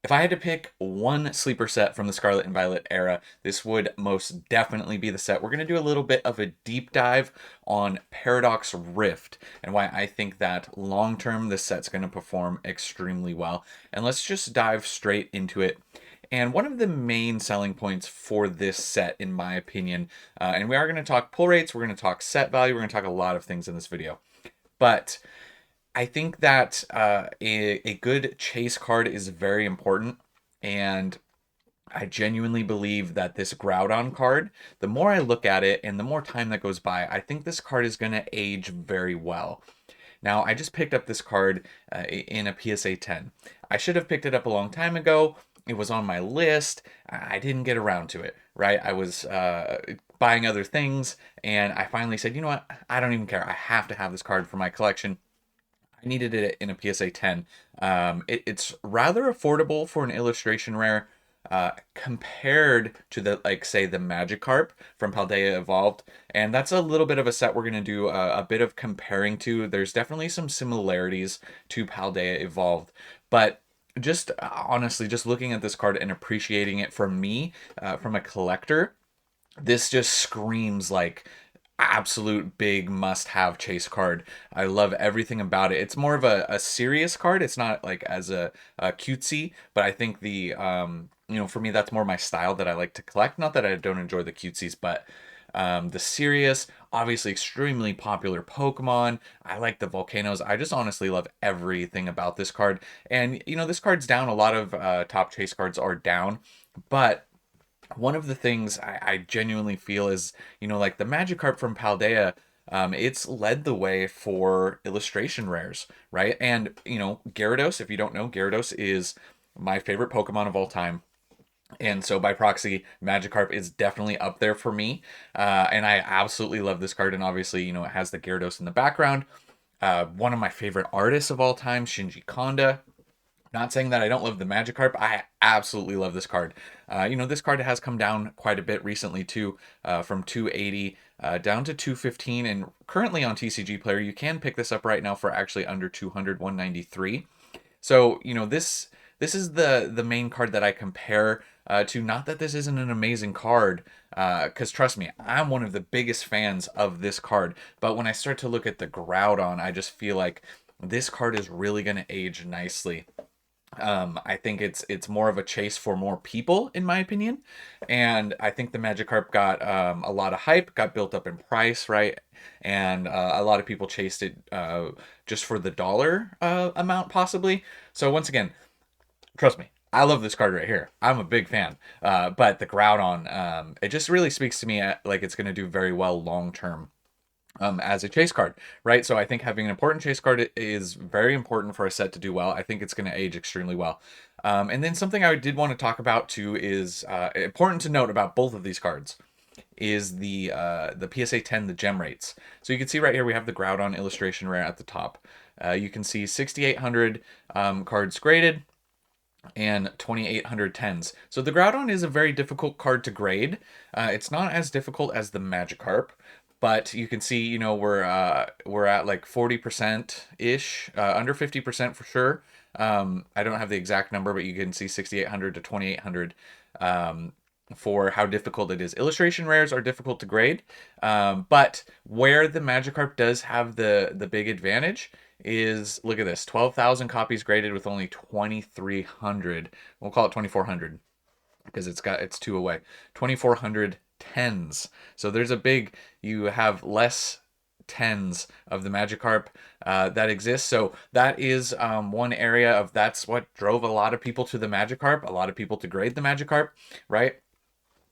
If I had to pick one sleeper set from the Scarlet and Violet era, this would most definitely be the set. We're going to do a little bit of a deep dive on Paradox Rift and why I think that long term this set's going to perform extremely well. And let's just dive straight into it. And one of the main selling points for this set, in my opinion, and we are going to talk pull rates, we're going to talk set value, we're going to talk a lot of things in this video. But I think that a good chase card is very important, and I genuinely believe that this Groudon card, the more I look at it and the more time that goes by, I think this card is going to age very well. Now, I just picked up this card in a PSA 10. I should have picked it up a long time ago. It was on my list. I didn't get around to it, right? I was buying other things, and I finally said, you know what? I don't even care. I have to have this card for my collection. I needed it in a PSA 10. It's rather affordable for an illustration rare compared to the, like, say, the Magikarp from Paldea Evolved. And that's a little bit of a set we're going to do a bit of comparing to. There's definitely some similarities to Paldea Evolved. But just honestly, just looking at this card and appreciating it from me, from a collector, this just screams like absolute big must-have chase card. I love everything about it. It's more of a serious card. It's not like as a cutesy, but I think the for me that's more my style that I like to collect. Not that I don't enjoy the cutesies, but the serious, obviously extremely popular Pokemon. I like the volcanoes. I just honestly love everything about this card. And this card's down. A lot of top chase cards are down, but one of the things I genuinely feel is, like the Magikarp from Paldea, it's led the way for illustration rares, right? And, Gyarados, if you don't know, Gyarados is my favorite Pokemon of all time. And so by proxy, Magikarp is definitely up there for me. And I absolutely love this card. And obviously, it has the Gyarados in the background. One of my favorite artists of all time, Shinji Kanda. Not saying that I don't love the Magikarp. I absolutely love this card. This card has come down quite a bit recently too, from 280 down to 215, and currently on TCG Player you can pick this up right now for actually under 200, 193. So this is the main card that I compare to. Not that this isn't an amazing card, because trust me, I'm one of the biggest fans of this card. But when I start to look at the Groudon, I just feel like this card is really going to age nicely. I think it's more of a chase for more people, in my opinion, and I think the Magikarp got a lot of hype, got built up in price, right? And a lot of people chased it just for the dollar amount, possibly. So once again, trust me, I love this card right here. I'm a big fan. But the Groudon, it just really speaks to me like it's going to do very well long term as a chase card, right? So I think having an important chase card is very important for a set to do well. I think it's going to age extremely well. And then something I did want to talk about too is important to note about both of these cards is the PSA 10, the gem rates. So you can see right here we have the Groudon illustration rare at the top. You can see 6,800 cards graded and 2,800 tens. So the Groudon is a very difficult card to grade. It's not as difficult as the Magikarp, but you can see, we're at like 40% ish, under 50% for sure. I don't have the exact number, but you can see 6,800 to 2,800 for how difficult it is. Illustration rares are difficult to grade, but where the Magikarp does have the big advantage is, look at this, 12,000 copies graded with only 2,300. We'll call it 2,400 because it's two away. 2,400 tens. So there's a big, you have less tens of the Magikarp that exists. So that is one area of, that's what drove a lot of people to the Magikarp, a lot of people to grade the Magikarp, right?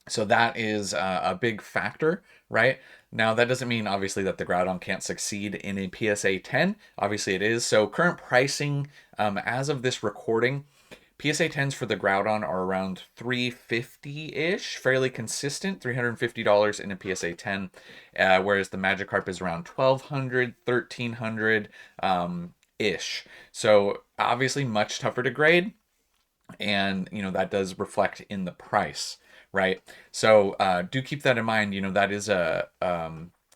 So that is a big factor, right? Now, that doesn't mean, obviously, that the Groudon can't succeed in a PSA 10. Obviously, it is. So current pricing, as of this recording, PSA 10s for the Groudon are around 350-ish, fairly consistent, $350 in a PSA 10, whereas the Magikarp is around 1,200, 1,300 ish. So obviously much tougher to grade, and that does reflect in the price, right? So do keep that in mind. That is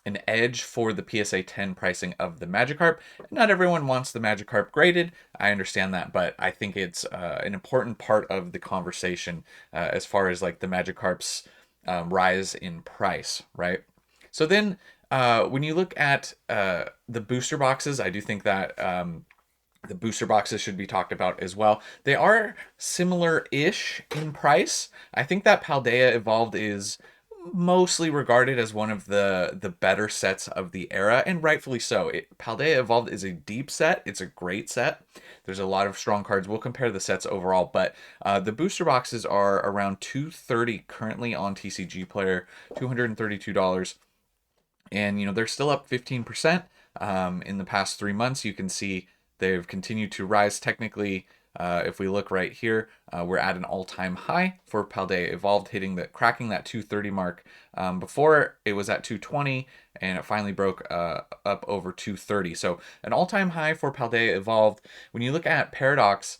an edge for the PSA 10 pricing of the Magikarp. Not everyone wants the Magikarp graded. I understand that, but I think it's an important part of the conversation as far as like the Magikarp's rise in price, right? So then when you look at the booster boxes, I do think that the booster boxes should be talked about as well. They are similar-ish in price. I think that Paldea Evolved is mostly regarded as one of the better sets of the era, and rightfully so. Paldea Evolved is a deep set. It's a great set. There's a lot of strong cards. We'll compare the sets overall, but the booster boxes are around $230 currently on TCG Player, $232, and they're still up 15% in the past 3 months. You can see they've continued to rise. Technically, if we look right here, we're at an all-time high for Paldea Evolved, cracking that 230 mark. Before it was at 220, and it finally broke up over 230. So an all-time high for Paldea Evolved. When you look at Paradox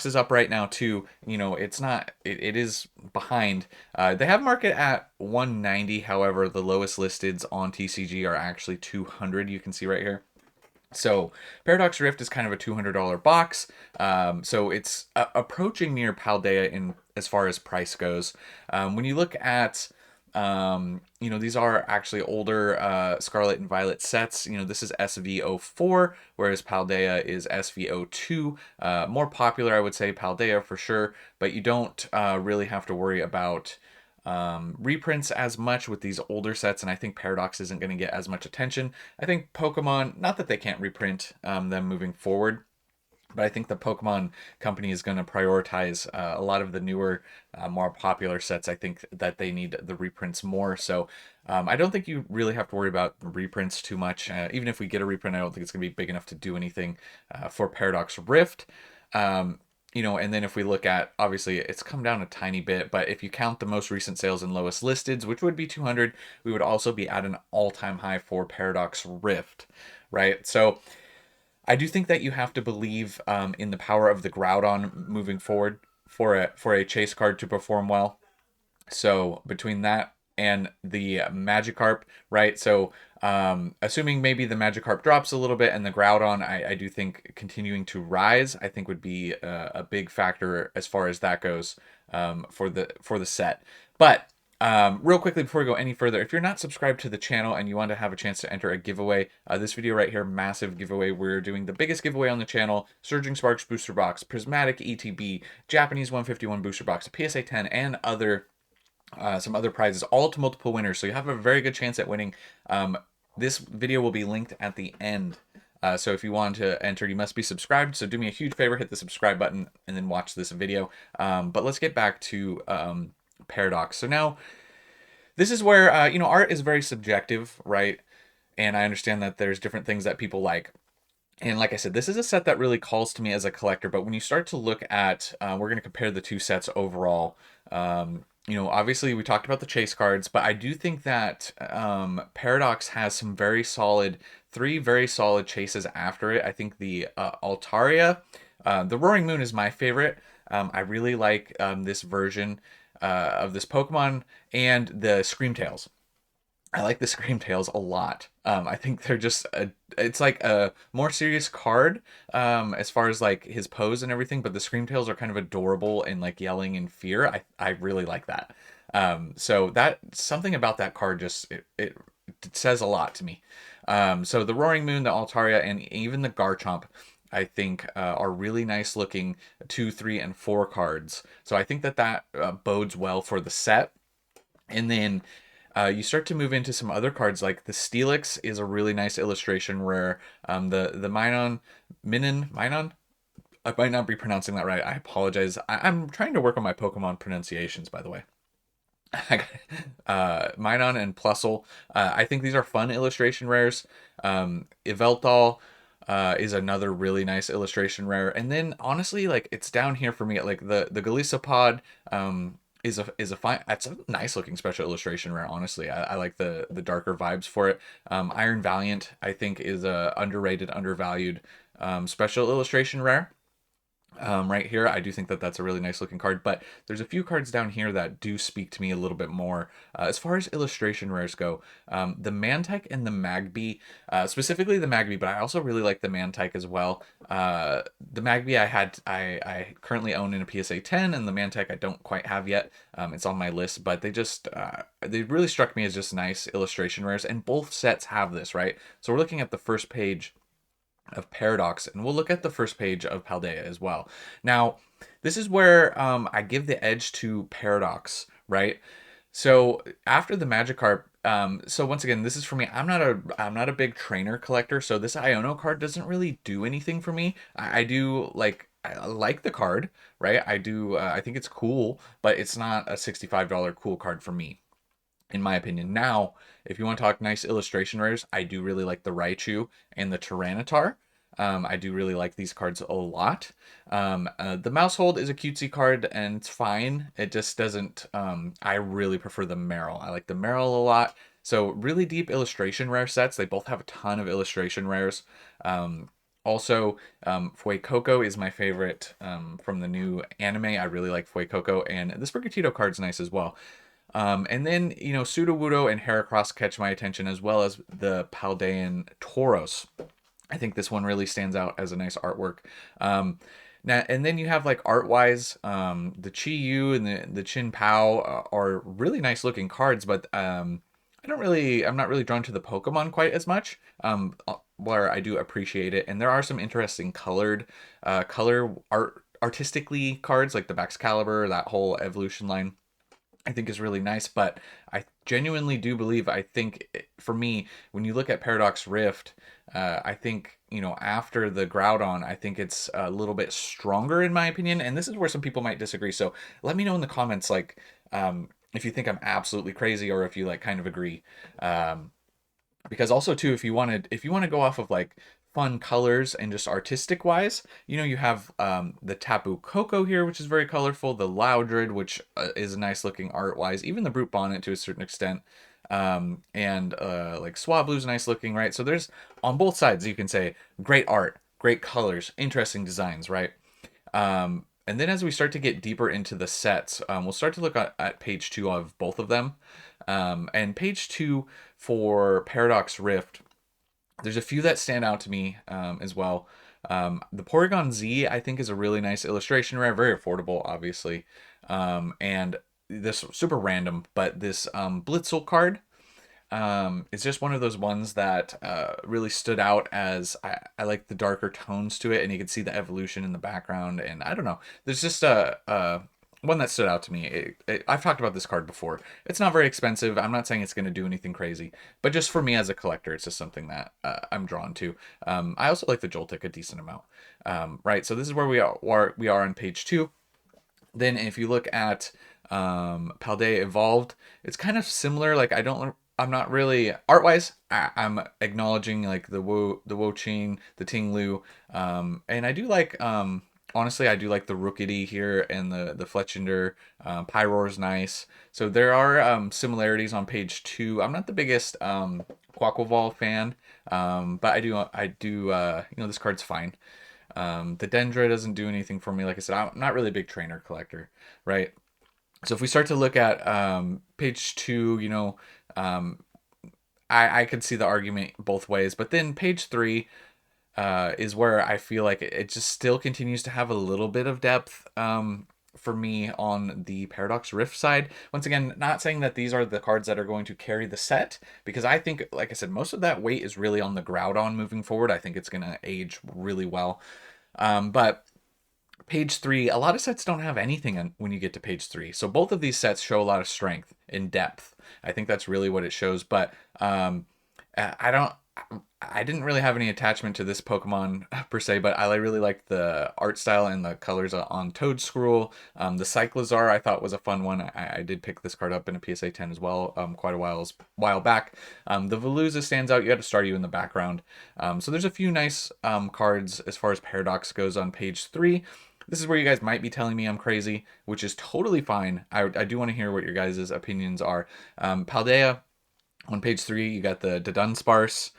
is up right now too. It's not. It is behind. They have market at 190. However, the lowest listeds on TCG are actually 200. You can see right here. So Paradox Rift is kind of a $200 box. So it's approaching near Paldea in as far as price goes. When you look at these are actually older Scarlet and Violet sets. This is SV04, whereas Paldea is SV02. More popular, I would say, Paldea for sure, but you don't really have to worry about reprints as much with these older sets, and I think Paradox isn't going to get as much attention. I think Pokemon, not that they can't reprint them moving forward, but I think the Pokemon company is going to prioritize a lot of the newer, more popular sets. I think that they need the reprints more. So I don't think you really have to worry about reprints too much. Even if we get a reprint, I don't think it's going to be big enough to do anything for Paradox Rift. And then if we look at, obviously it's come down a tiny bit, but if you count the most recent sales and lowest listeds, which would be 200, we would also be at an all-time high for Paradox Rift, right? So I do think that you have to believe in the power of the Groudon moving forward for a chase card to perform well. So between that and the Magikarp, right? So assuming maybe the Magikarp drops a little bit and the Groudon, I do think continuing to rise, I think would be a big factor as far as that goes for the set. But real quickly before we go any further, if you're not subscribed to the channel and you want to have a chance to enter a giveaway, this video right here, massive giveaway. We're doing the biggest giveaway on the channel: Surging Sparks Booster Box, Prismatic ETB, Japanese 151 Booster Box, a PSA 10, and some other prizes, all to multiple winners. So you have a very good chance at winning. This video will be linked at the end. So if you want to enter, you must be subscribed. So do me a huge favor, hit the subscribe button and then watch this video. But let's get back to Paradox. So now this is where art is very subjective, right? And I understand that there's different things that people like. And like I said, this is a set that really calls to me as a collector. But when you start to look at, we're going to compare the two sets overall. Obviously we talked about the chase cards, but I do think that Paradox has three very solid chases after it. I think the Altaria, the Roaring Moon is my favorite. I really like this version of this Pokemon, and the Screamtails. I like the Screamtails a lot. I think they're just it's like a more serious card as far as like his pose and everything, but the Screamtails are kind of adorable and like yelling in fear. I really like that. So that something about that card just it says a lot to me. So the Roaring Moon, the Altaria, and even the Garchomp, I think are really nice looking 2, 3, and 4 cards. So I think that bodes well for the set. And then you start to move into some other cards, like the Steelix is a really nice illustration rare. The Minon, I might not be pronouncing that right. I apologize. I'm trying to work on my Pokemon pronunciations, by the way. Minon and Plusle. I think these are fun illustration rares. Yveltal is another really nice illustration rare. And then honestly, like it's down here for me at like the Golisopod is a fine, it's a nice looking special illustration rare. Honestly, I like the darker vibes for it. Iron Valiant I think is a underrated, undervalued special illustration rare. right here. I do think that that's a really nice looking card, but there's a few cards down here that do speak to me a little bit more. As far as illustration rares go, the Mantike and the Magby, specifically the Magby, but I also really like the Mantike as well. The Magby I currently own in a PSA 10, and the Mantike I don't quite have yet. It's on my list, but they really struck me as just nice illustration rares, and both sets have this, right? So we're looking at the first page of Paradox, and we'll look at the first page of Paldea as well. Now, this is where I give the edge to Paradox, right? So after the Magikarp, so once again, this is for me. I'm not a big trainer collector, so this Iono card doesn't really do anything for me. I like the card, right? I think it's cool, but it's not a $65 cool card for me, in my opinion. Now, if you want to talk nice illustration rares, I do really like the Raichu and the Tyranitar. I do really like these cards a lot. The Mousehold is a cutesy card and it's fine. It just doesn't. I really prefer the Meryl. I like the Meryl a lot. So really deep illustration rare sets. They both have a ton of illustration rares. Also, Fuecoco is my favorite from the new anime. I really like Fuecoco, and the Sprigatito card's nice as well. And then, Sudowoodo and Heracross catch my attention, as well as the Paldean Tauros. I think this one really stands out as a nice artwork. Now, and then you have like art wise, the Chi Yu and the Chin Pao are really nice looking cards, but I'm not really drawn to the Pokemon quite as much. Where I do appreciate it, and there are some interesting color art artistically cards like the Baxcalibur, that whole evolution line I think is really nice, but I genuinely do believe, for me, when you look at Paradox Rift, I think, after the Groudon, I think it's a little bit stronger in my opinion, and this is where some people might disagree. So let me know in the comments, like, if you think I'm absolutely crazy or if you like kind of agree. Because also too, if you want to go off of like fun colors and just artistic wise, you have the Tapu Koko here, which is very colorful, the Loudred, which is nice looking art wise, even the Brute Bonnet to a certain extent, and like Swablu's nice looking, right? So there's, on both sides, you can say great art, great colors, interesting designs, right? And then as we start to get deeper into the sets, we'll start to look at page 2 of both of them. And page 2 for Paradox Rift, there's a few that stand out to me as well. The Porygon Z, I think, is a really nice illustration rare, very affordable, obviously. And this super random, but this Blitzel card, it's just one of those ones that really stood out as I like the darker tones to it, and you can see the evolution in the background. And I don't know, there's just a one that stood out to me. I've talked about this card before. It's not very expensive. I'm not saying it's going to do anything crazy, but just for me as a collector, it's just something that I'm drawn to. I also like the Joltik a decent amount. Right, so this is where we are on page 2. Then if you look at Paldea Evolved, it's kind of similar. Like I'm not really art wise. I'm acknowledging like the Wo-Ching, the Ting Lu, and I do like honestly I do like the Rookity here and the Fletchinder. Pyroar's nice. So there are similarities on page 2. I'm not the biggest Quaquaval fan, but I do this card's fine. The Dendra doesn't do anything for me. Like I said, I'm not really a big trainer collector, right? So if we start to look at page 2, I could see the argument both ways. But then page 3 is where I feel like it just still continues to have a little bit of depth for me on the Paradox Rift side. Once again, not saying that these are the cards that are going to carry the set, because I think, like I said, most of that weight is really on the Groudon moving forward. I think it's going to age really well. But page 3, a lot of sets don't have anything when you get to page 3. So both of these sets show a lot of strength in depth. I think that's really what it shows. But I don't. I didn't really have any attachment to this Pokemon per se, but I really liked the art style and the colors on Toedscruel. The Cyclizar I thought was a fun one. I did pick this card up in a PSA 10 as well, quite a while back. The Veluza stands out. You had to Staryu in the background. So there's a few nice cards as far as Paradox goes on page 3. This is where you guys might be telling me I'm crazy, which is totally fine. I do want to hear what your guys' opinions are. Paldea, on page 3, you got the Dunsparce,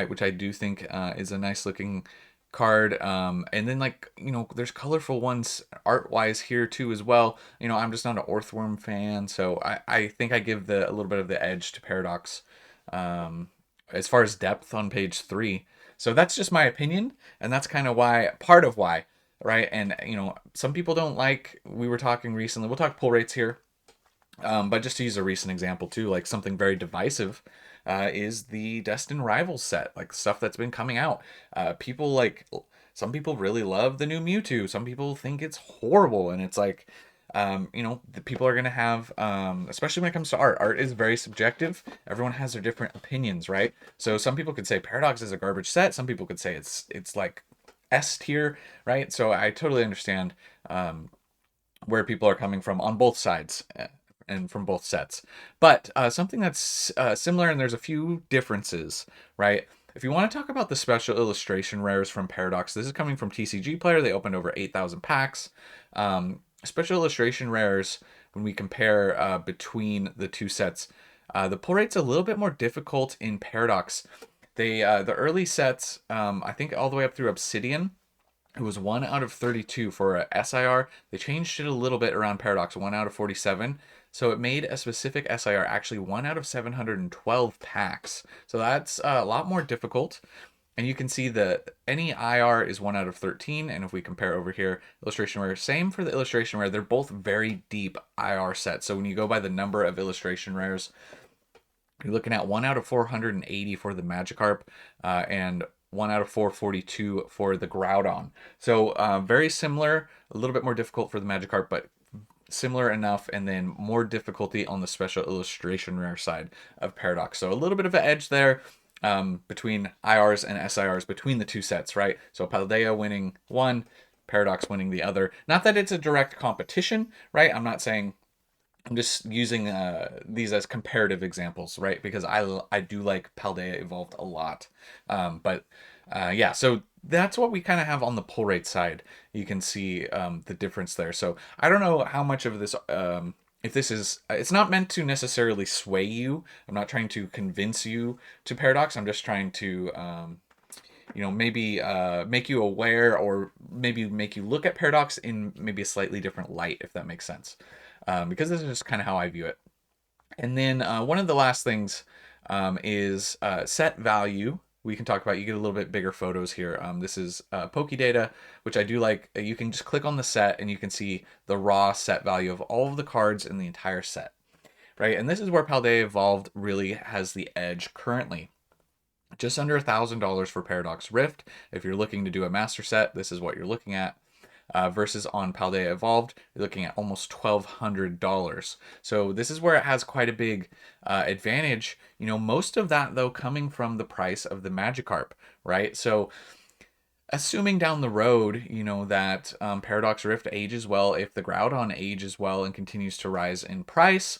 which I do think is a nice looking card. And then like, there's colorful ones art wise here too as well. I'm just not an Orthworm fan, so I think I give a little bit of the edge to Paradox um, as far as depth on page 3. So that's just my opinion, and that's kind of why, part of why, right? And some people don't like. We were talking recently. We'll talk pull rates here, but just to use a recent example too, like something very divisive is the Destined Rivals set, like stuff that's been coming out. People like some people really love the new Mewtwo. Some people think it's horrible, and it's like, the people are gonna have, especially when it comes to art. Art is very subjective. Everyone has their different opinions, right? So some people could say Paradox is a garbage set. Some people could say it's like S tier, right? So I totally understand where people are coming from on both sides and from both sets. But something that's similar, and there's a few differences, right? If you want to talk about the special illustration rares from Paradox, this is coming from TCG Player. They opened over 8,000 packs. Special illustration rares, when we compare between the two sets, the pull rate's a little bit more difficult in Paradox. The early sets, I think all the way up through Obsidian, it was 1 out of 32 for a SIR. They changed it a little bit around Paradox, 1 out of 47. So it made a specific SIR actually 1 out of 712 packs. So that's a lot more difficult. And you can see that any IR is 1 out of 13. And if we compare over here, illustration rare, same for the illustration rare. They're both very deep IR sets. So when you go by the number of illustration rares, you're looking at 1 out of 480 for the Magikarp, and 1 out of 442 for the Groudon. So very similar, a little bit more difficult for the Magikarp, but similar enough, and then more difficulty on the special illustration rare side of Paradox. So a little bit of an edge there between IRs and SIRs between the two sets, right? So Paldea winning one, Paradox winning the other. Not that it's a direct competition, right? I'm just using these as comparative examples, right? Because I do like Paldea Evolved a lot. But yeah, so that's what we kind of have on the pull rate side. You can see the difference there. So I don't know how much of this, if this is, it's not meant to necessarily sway you. I'm not trying to convince you to Paradox. I'm just trying to, maybe make you aware, or maybe make you look at Paradox in maybe a slightly different light, if that makes sense. Because this is just kind of how I view it. And then one of the last things is set value. We can talk about, you get a little bit bigger photos here. This is Pokédata, which I do like. You can just click on the set and you can see the raw set value of all of the cards in the entire set, right? And this is where Paldea Evolved really has the edge currently. Just under $1,000 for Paradox Rift. If you're looking to do a master set, this is what you're looking at. Versus on Paldea Evolved, you're looking at almost $1,200. So this is where it has quite a big advantage. Most of that though coming from the price of the Magikarp, right? So assuming down the road, that Paradox Rift ages well, if the Groudon ages well and continues to rise in price,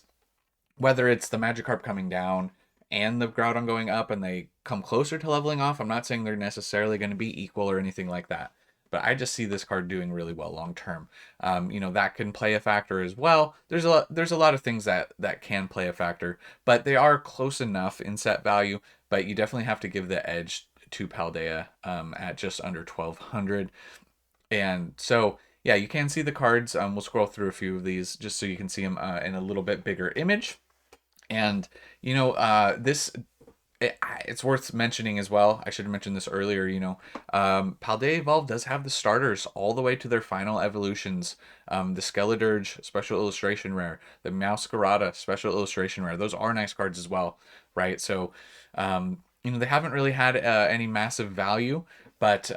whether it's the Magikarp coming down and the Groudon going up and they come closer to leveling off, I'm not saying they're necessarily going to be equal or anything like that. But I just see this card doing really well long term. That can play a factor as well. There's a lot of things that can play a factor, but they are close enough in set value. But you definitely have to give the edge to Paldea at just under 1,200. And so yeah, you can see the cards. We'll scroll through a few of these just so you can see them in a little bit bigger image. And this it's worth mentioning as well. I should have mentioned this earlier. Paldea Evolved does have the starters all the way to their final evolutions. The Skeledirge special illustration rare, the Meowscarada special illustration rare. Those are nice cards as well, right? So, they haven't really had any massive value, but they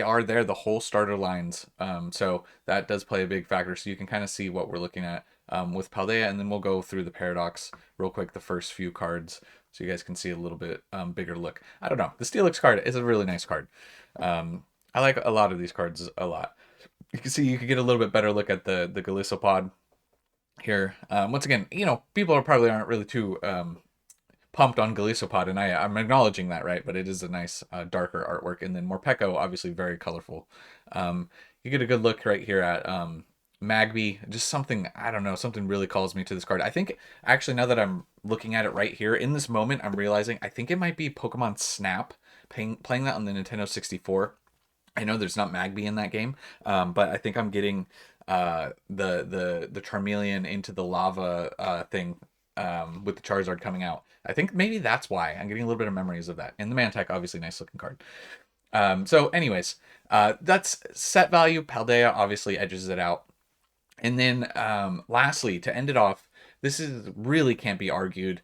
are there, the whole starter lines. So that does play a big factor. So you can kind of see what we're looking at with Paldea, and then we'll go through the Paradox real quick, the first few cards, so you guys can see a little bit bigger look. I don't know. The Steelix card is a really nice card. I like a lot of these cards a lot. You can see you can get a little bit better look at the Galissopod here. Once again, people aren't really too pumped on Galissopod, and I'm acknowledging that, right? But it is a nice darker artwork. And then Morpeko, obviously very colorful. You get a good look right here at Magby. Just something, I don't know, something really calls me to this card. I think, actually, now that I'm looking at it right here, in this moment, I'm realizing I think it might be Pokemon Snap, playing that on the Nintendo 64. I know there's not Magby in that game, but I think I'm getting the Charmeleon into the lava thing with the Charizard coming out. I think maybe that's why I'm getting a little bit of memories of that. And the Mantech, obviously, nice looking card. So, anyways, that's set value. Paldea obviously edges it out. And then, lastly, to end it off, this is really can't be argued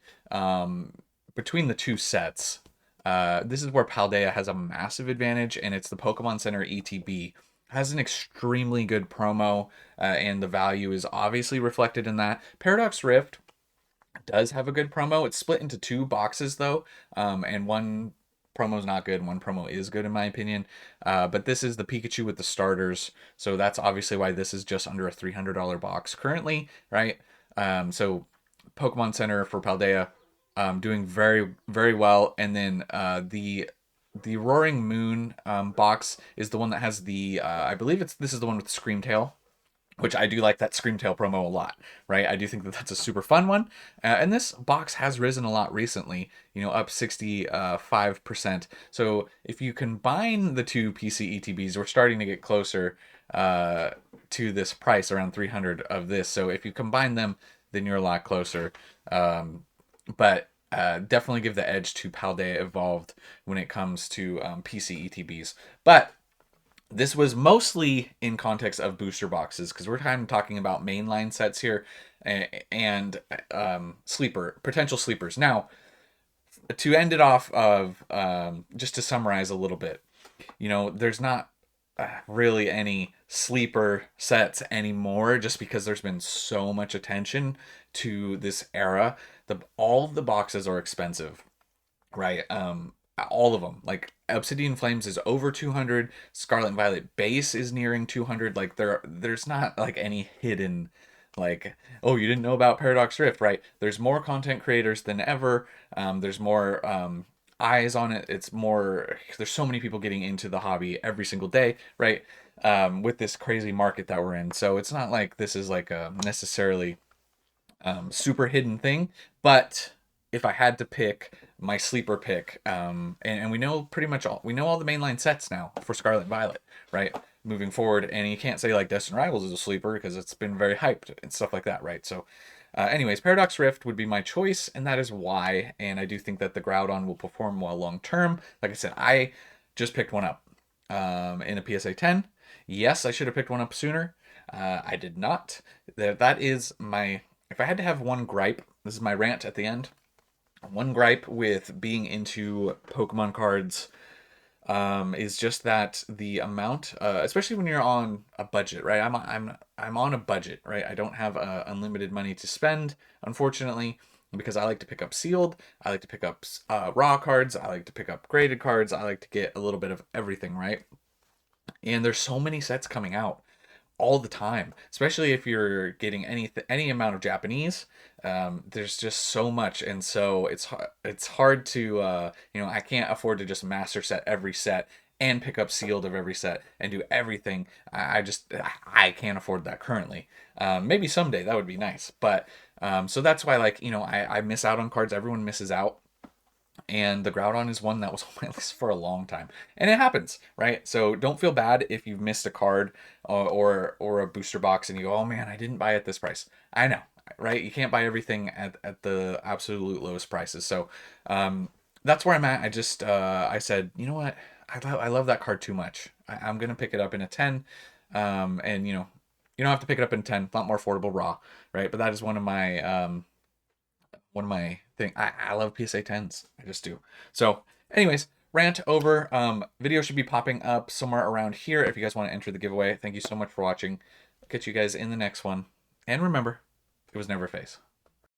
between the two sets. This is where Paldea has a massive advantage, and it's the Pokemon Center ETB. Has an extremely good promo, and the value is obviously reflected in that. Paradox Rift does have a good promo. It's split into two boxes though, and one promo is not good, and one promo is good in my opinion. But this is the Pikachu with the starters, so that's obviously why this is just under a $300 box currently, right? So Pokemon Center for Paldea, doing very very well, and then the Roaring Moon box is the one that has the I believe this is the one with the Screamtail, which I do like that Screamtail promo a lot, right? I do think that that's a super fun one. And this box has risen a lot recently, up 65%. So if you combine the two PC ETBs, we're starting to get closer to this price, around 300 of this. So if you combine them, then you're a lot closer. But definitely give the edge to Paldea Evolved when it comes to PC ETBs. But this was mostly in context of booster boxes, because we're kind of talking about mainline sets here, and potential sleepers. Now, to end it off of just to summarize a little bit, there's not really any sleeper sets anymore, just because there's been so much attention to this era. All of the boxes are expensive, right? All of them. Like Obsidian Flames is over 200. Scarlet and Violet base is nearing 200. Like there's not like any hidden, like, oh, you didn't know about Paradox Rift, right? There's more content creators than ever. There's more eyes on it. It's more, there's so many people getting into the hobby every single day, right? With this crazy market that we're in. So it's not like this is like a necessarily super hidden thing. But if I had to pick my sleeper pick, and we know pretty much we know all the mainline sets now for Scarlet and Violet, right? Moving forward, and you can't say like Destined Rivals is a sleeper because it's been very hyped and stuff like that, right? So, anyways, Paradox Rift would be my choice, and that is why. And I do think that the Groudon will perform well long term. Like I said, I just picked one up in a PSA 10. Yes, I should have picked one up sooner. I did not. That is my. If I had to have one gripe, this is my rant at the end. One gripe with being into Pokemon cards is just that the amount, especially when you're on a budget, right? I'm on a budget, right? I don't have unlimited money to spend, unfortunately, because I like to pick up sealed, I like to pick up raw cards, I like to pick up graded cards, I like to get a little bit of everything, right? And there's so many sets coming out all the time, especially if you're getting any amount of Japanese. There's just so much, and so it's hard to I can't afford to just master set every set and pick up sealed of every set and do everything. I can't afford that currently. Maybe someday that would be nice, but so that's why, like, I miss out on cards. Everyone misses out. And the Groudon is one that was on my list for a long time, and it happens, right? So don't feel bad if you've missed a card or a booster box and you go, oh man, I didn't buy it at this price. I know, right? You can't buy everything at the absolute lowest prices. So that's where I'm at. I said, you know what, I love that card too much. I'm gonna pick it up in a 10, and you don't have to pick it up in 10. A lot more affordable raw, right? But that is one of my thing. I love PSA 10s. I just do. So, anyways, rant over. Video should be popping up somewhere around here if you guys want to enter the giveaway. Thank you so much for watching. I'll catch you guys in the next one. And remember, it was never a phase.